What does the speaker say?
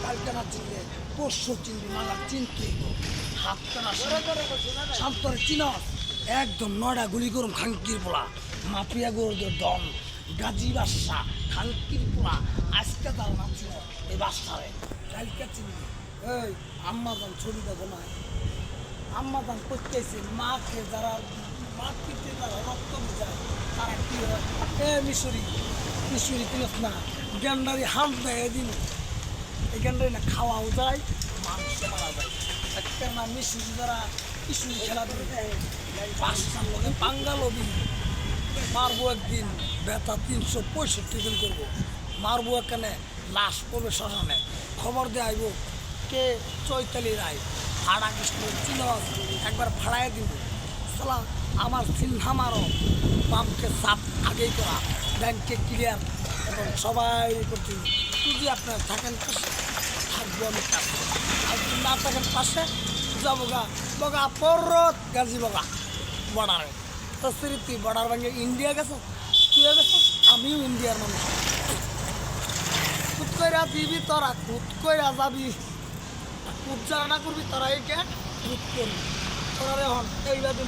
কালকে না চিনলে পরশু চিনবি না চিনতে হাতটা না শান্তরে চিন একদম নয়টা গুলি করুম খাঙ্কির পোলা মাফিয়া গরুদের দম গাজী বাদশা খাঙ্কির পোলা আজকে তার নাম ছিল এই বাদশারে কালকে চিনবি এই আম্মাজান ছবি দেখো না আম্মাজান করতেছে মাকে যারা মাতৃতে যারা রক্ত বোঝায় তারা কি হয় এ মিশরি কিনত না গেন্ডারি হাম দেয় এদিন এই গেন্ডারি না খাওয়াও যায় মানুষ মারা যায় একটা না মিশরি যারা কিশোরী খেলা দিবে পাঁচটার লোকে বাঙ্গালবি মারবো একদিন বেতা 365 দিন করবো মারবো এখানে লাশ পড়বে শ্মশানে খবর দিয়ে আইব কে চৈতালি রায় ফাড়া কৃষ্ণ চিন একবার ফাড়াই দিব সালা আমার চিহ্না মারো বামকে চাপ আগেই করা ব্যাংকে ক্লিয়ার এবং সবাই করতে যদি আপনারা থাকেন পাশে থাকবো আমি কাছে আর যদি না থাকেন পাশে যাবো গা বগা পরত গাজি বগা বর্ডারে তো স্মৃতি বর্ডার ভাঙে ইন্ডিয়া গেছো তুই গেছো আমিও ইন্ডিয়ার মানুষ খুদ কইরা দিবি তোরা খুদ কইরা যাবি খুব যারা না করবি তোরা এইটা খুদ করবি তোরা এখন এইভাবে